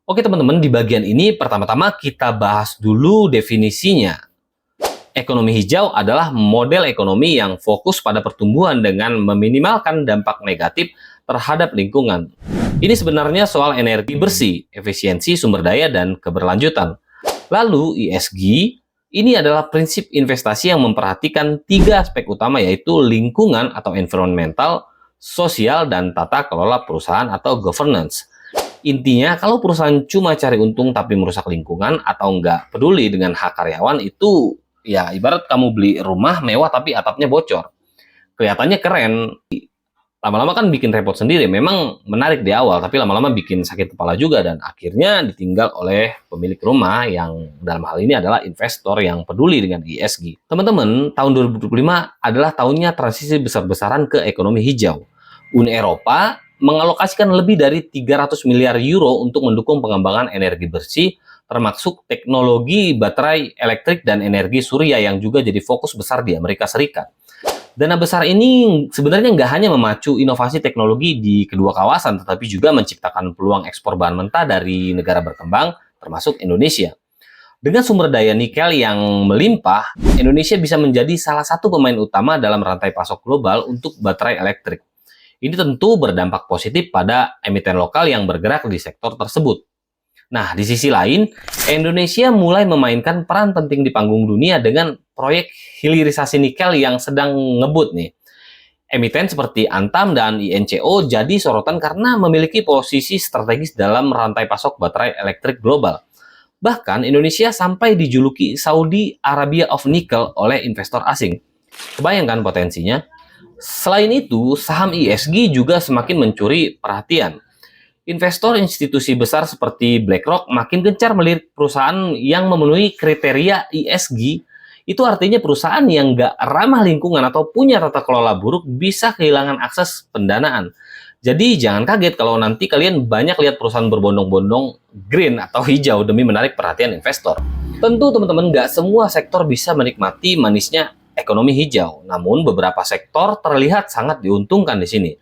Oke teman-teman, di bagian ini pertama-tama kita bahas dulu definisinya. Ekonomi hijau adalah model ekonomi yang fokus pada pertumbuhan dengan meminimalkan dampak negatif terhadap lingkungan. Ini sebenarnya soal energi bersih, efisiensi sumber daya, dan keberlanjutan. Lalu ESG, ini adalah prinsip investasi yang memperhatikan tiga aspek utama yaitu lingkungan atau environmental, sosial, dan tata kelola perusahaan atau governance. Intinya, kalau perusahaan cuma cari untung tapi merusak lingkungan atau nggak peduli dengan hak karyawan, itu ya ibarat kamu beli rumah mewah tapi atapnya bocor. Kelihatannya keren, lama-lama kan bikin repot sendiri. Memang menarik di awal, tapi lama-lama bikin sakit kepala juga dan akhirnya ditinggal oleh pemilik rumah yang dalam hal ini adalah investor yang peduli dengan ESG. Teman-teman, tahun 2025 adalah tahunnya transisi besar-besaran ke ekonomi hijau. Uni Eropa mengalokasikan lebih dari 300 miliar euro untuk mendukung pengembangan energi bersih, termasuk teknologi baterai elektrik dan energi surya yang juga jadi fokus besar di Amerika Serikat. Dana besar ini sebenarnya nggak hanya memacu inovasi teknologi di kedua kawasan, tetapi juga menciptakan peluang ekspor bahan mentah dari negara berkembang, termasuk Indonesia. Dengan sumber daya nikel yang melimpah, Indonesia bisa menjadi salah satu pemain utama dalam rantai pasok global untuk baterai elektrik. Ini tentu berdampak positif pada emiten lokal yang bergerak di sektor tersebut. Nah, di sisi lain, Indonesia mulai memainkan peran penting di panggung dunia dengan proyek hilirisasi nikel yang sedang ngebut nih. Emiten seperti Antam dan INCO jadi sorotan karena memiliki posisi strategis dalam rantai pasok baterai elektrik global. Bahkan Indonesia sampai dijuluki Saudi Arabia of Nickel oleh investor asing. Kebayangkan potensinya? Selain itu, saham ESG juga semakin mencuri perhatian. Investor institusi besar seperti BlackRock makin gencar melirik perusahaan yang memenuhi kriteria ESG. Itu artinya perusahaan yang nggak ramah lingkungan atau punya tata kelola buruk bisa kehilangan akses pendanaan. Jadi jangan kaget kalau nanti kalian banyak lihat perusahaan berbondong-bondong green atau hijau demi menarik perhatian investor. Tentu teman-teman nggak semua sektor bisa menikmati manisnya ekonomi hijau, namun beberapa sektor terlihat sangat diuntungkan di sini.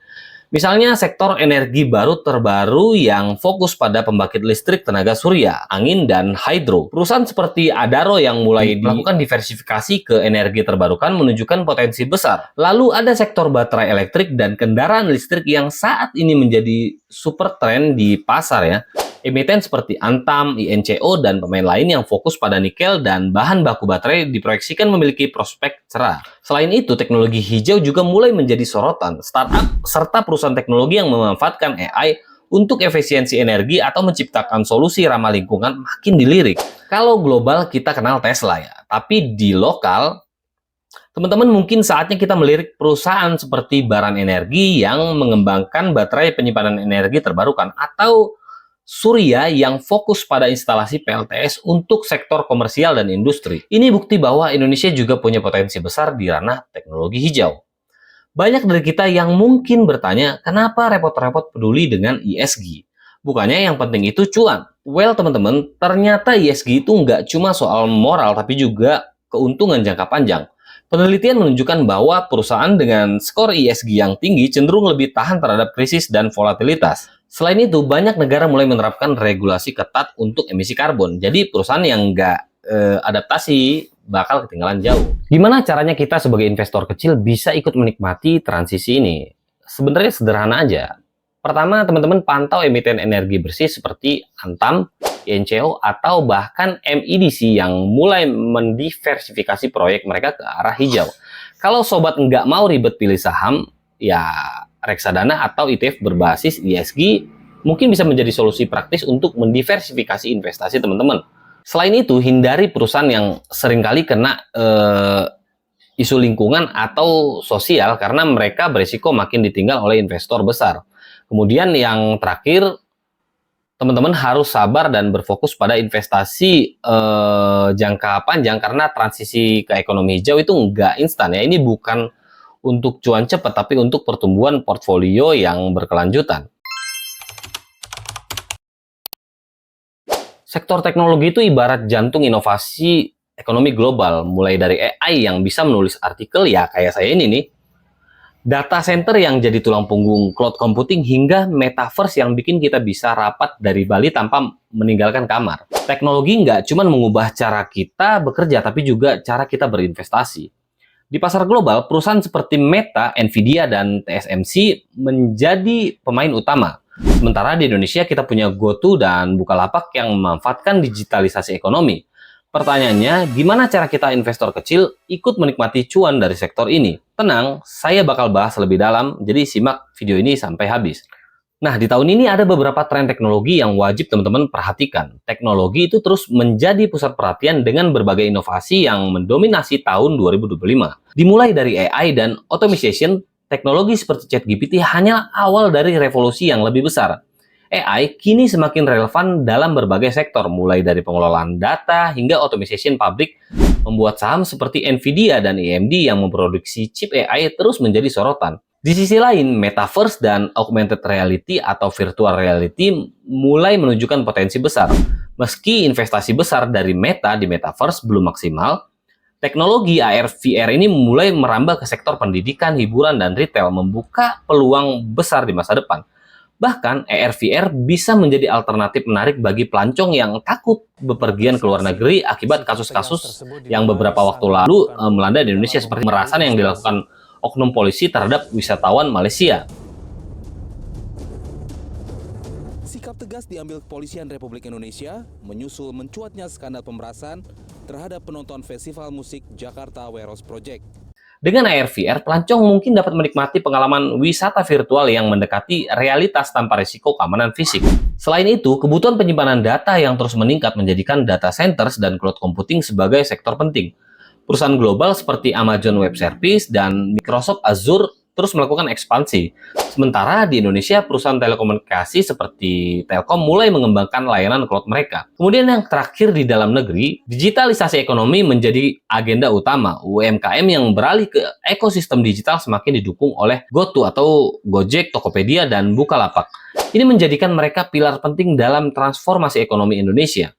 Misalnya sektor energi baru terbaru yang fokus pada pembangkit listrik tenaga surya, angin, dan hidro. Perusahaan seperti Adaro yang mulai melakukan diversifikasi ke energi terbarukan menunjukkan potensi besar. Lalu ada sektor baterai elektrik dan kendaraan listrik yang saat ini menjadi super tren di pasar ya. Emiten seperti Antam, INCO, dan pemain lain yang fokus pada nikel dan bahan baku baterai diproyeksikan memiliki prospek cerah. Selain itu, teknologi hijau juga mulai menjadi sorotan. Startup serta perusahaan teknologi yang memanfaatkan AI untuk efisiensi energi atau menciptakan solusi ramah lingkungan makin dilirik. Kalau global kita kenal Tesla ya, tapi di lokal teman-teman mungkin saatnya kita melirik perusahaan seperti Baran Energi yang mengembangkan baterai penyimpanan energi terbarukan atau Surya yang fokus pada instalasi PLTS untuk sektor komersial dan industri. Ini bukti bahwa Indonesia juga punya potensi besar di ranah teknologi hijau. Banyak dari kita yang mungkin bertanya, kenapa repot-repot peduli dengan ESG? Bukannya yang penting itu cuan. Well teman-teman, ternyata ESG itu nggak cuma soal moral, tapi juga keuntungan jangka panjang. Penelitian menunjukkan bahwa perusahaan dengan skor ESG yang tinggi cenderung lebih tahan terhadap krisis dan volatilitas. Selain itu, banyak negara mulai menerapkan regulasi ketat untuk emisi karbon. Jadi perusahaan yang nggak adaptasi bakal ketinggalan jauh. Gimana caranya kita sebagai investor kecil bisa ikut menikmati transisi ini? Sebenarnya sederhana aja. Pertama, teman-teman pantau emiten energi bersih seperti Antam, INCO, atau bahkan MEDC yang mulai mendiversifikasi proyek mereka ke arah hijau. Kalau sobat nggak mau ribet pilih saham, ya reksadana atau ETF berbasis ESG mungkin bisa menjadi solusi praktis untuk mendiversifikasi investasi teman-teman. Selain itu, hindari perusahaan yang seringkali kena isu lingkungan atau sosial karena mereka berisiko makin ditinggal oleh investor besar. Kemudian yang terakhir, teman-teman harus sabar dan berfokus pada investasi jangka panjang karena transisi ke ekonomi hijau itu nggak instan ya. Ini bukan untuk cuan cepat, tapi untuk pertumbuhan portfolio yang berkelanjutan. Sektor teknologi itu ibarat jantung inovasi ekonomi global, mulai dari AI yang bisa menulis artikel ya kayak saya ini nih, Data center yang jadi tulang punggung cloud computing, hingga metaverse yang bikin kita bisa rapat dari Bali tanpa meninggalkan kamar. Teknologi nggak cuma mengubah cara kita bekerja, tapi juga cara kita berinvestasi. Di pasar global, perusahaan seperti Meta, Nvidia, dan TSMC menjadi pemain utama. Sementara di Indonesia kita punya GoTo dan Bukalapak yang memanfaatkan digitalisasi ekonomi. Pertanyaannya, gimana cara kita investor kecil ikut menikmati cuan dari sektor ini? Tenang, saya bakal bahas lebih dalam, jadi simak video ini sampai habis. Nah, di tahun ini ada beberapa tren teknologi yang wajib teman-teman perhatikan. Teknologi itu terus menjadi pusat perhatian dengan berbagai inovasi yang mendominasi tahun 2025. Dimulai dari AI dan automation, teknologi seperti ChatGPT hanya awal dari revolusi yang lebih besar. AI kini semakin relevan dalam berbagai sektor, mulai dari pengelolaan data hingga automation pabrik. Membuat saham seperti Nvidia dan AMD yang memproduksi chip AI terus menjadi sorotan. Di sisi lain, metaverse dan augmented reality atau virtual reality mulai menunjukkan potensi besar. Meski investasi besar dari Meta di metaverse belum maksimal, teknologi AR/VR ini mulai merambah ke sektor pendidikan, hiburan, dan retail, membuka peluang besar di masa depan. Bahkan, AR/VR bisa menjadi alternatif menarik bagi pelancong yang takut bepergian ke luar negeri akibat kasus-kasus yang beberapa waktu lalu melanda di Indonesia, seperti pemerasan yang dilakukan oknum polisi terhadap wisatawan Malaysia. Sikap tegas diambil Kepolisian Republik Indonesia menyusul mencuatnya skandal pemerasan terhadap penonton festival musik Jakarta Warehouse Project. Dengan AR/VR, pelancong mungkin dapat menikmati pengalaman wisata virtual yang mendekati realitas tanpa risiko keamanan fisik. Selain itu, kebutuhan penyimpanan data yang terus meningkat menjadikan data centers dan cloud computing sebagai sektor penting. Perusahaan global seperti Amazon Web Services dan Microsoft Azure terus melakukan ekspansi. Sementara di Indonesia, perusahaan telekomunikasi seperti Telkom mulai mengembangkan layanan cloud mereka. Kemudian yang terakhir, di dalam negeri, digitalisasi ekonomi menjadi agenda utama. UMKM yang beralih ke ekosistem digital semakin didukung oleh GoTo atau Gojek, Tokopedia, dan Bukalapak. Ini menjadikan mereka pilar penting dalam transformasi ekonomi Indonesia.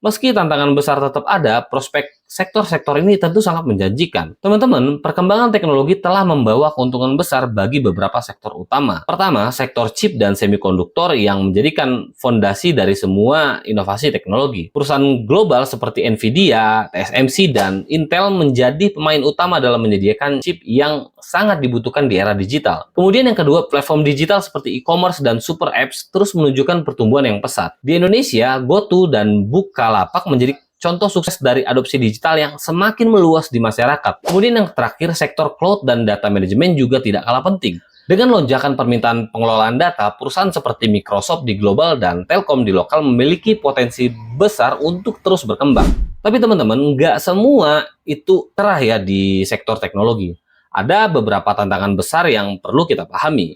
Meski tantangan besar tetap ada, prospek sektor-sektor ini tentu sangat menjanjikan. Teman-teman, perkembangan teknologi telah membawa keuntungan besar bagi beberapa sektor utama. Pertama, sektor chip dan semikonduktor yang menjadikan fondasi dari semua inovasi teknologi. Perusahaan global seperti Nvidia, TSMC, dan Intel menjadi pemain utama dalam menyediakan chip yang sangat dibutuhkan di era digital. Kemudian yang kedua, platform digital seperti e-commerce dan super apps terus menunjukkan pertumbuhan yang pesat. Di Indonesia, GoTo dan Bukalapak menjadi contoh sukses dari adopsi digital yang semakin meluas di masyarakat. Kemudian yang terakhir, sektor cloud dan data management juga tidak kalah penting. Dengan lonjakan permintaan pengelolaan data, perusahaan seperti Microsoft di global dan Telkom di lokal memiliki potensi besar untuk terus berkembang. Tapi teman-teman, nggak semua itu cerah ya di sektor teknologi. Ada beberapa tantangan besar yang perlu kita pahami.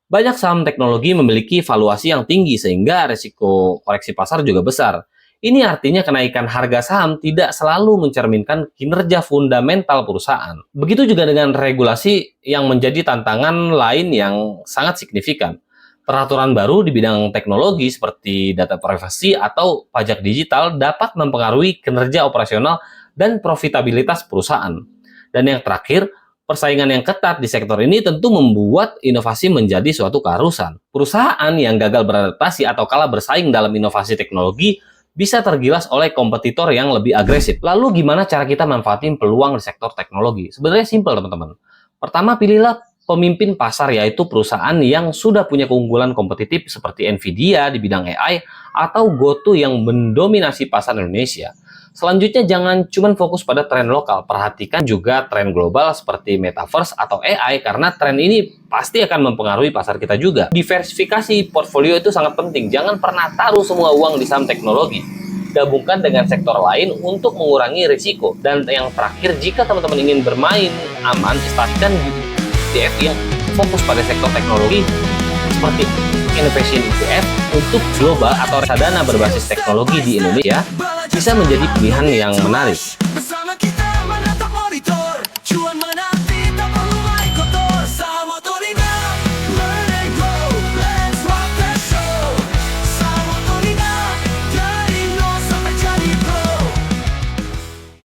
Banyak saham teknologi memiliki valuasi yang tinggi sehingga risiko koreksi pasar juga besar. Ini artinya kenaikan harga saham tidak selalu mencerminkan kinerja fundamental perusahaan. Begitu juga dengan regulasi yang menjadi tantangan lain yang sangat signifikan. Peraturan baru di bidang teknologi seperti data privasi atau pajak digital dapat mempengaruhi kinerja operasional dan profitabilitas perusahaan. Dan yang terakhir, persaingan yang ketat di sektor ini tentu membuat inovasi menjadi suatu keharusan. Perusahaan yang gagal beradaptasi atau kalah bersaing dalam inovasi teknologi bisa tergilas oleh kompetitor yang lebih agresif. Lalu gimana cara kita manfaatin peluang di sektor teknologi? Sebenarnya simpel teman-teman. Pertama, pilihlah pemimpin pasar, yaitu perusahaan yang sudah punya keunggulan kompetitif seperti Nvidia di bidang AI atau GoTo yang mendominasi pasar Indonesia. Selanjutnya, jangan cuma fokus pada tren lokal, perhatikan juga tren global seperti metaverse atau AI, karena tren ini pasti akan mempengaruhi pasar kita juga. Diversifikasi portfolio itu sangat penting, jangan pernah taruh semua uang di saham teknologi. Gabungkan dengan sektor lain untuk mengurangi risiko. Dan yang terakhir, jika teman-teman ingin bermain aman, pastikan ETF yang fokus pada sektor teknologi seperti Innovation ETF untuk global atau reksadana berbasis teknologi di Indonesia bisa menjadi pilihan yang menarik.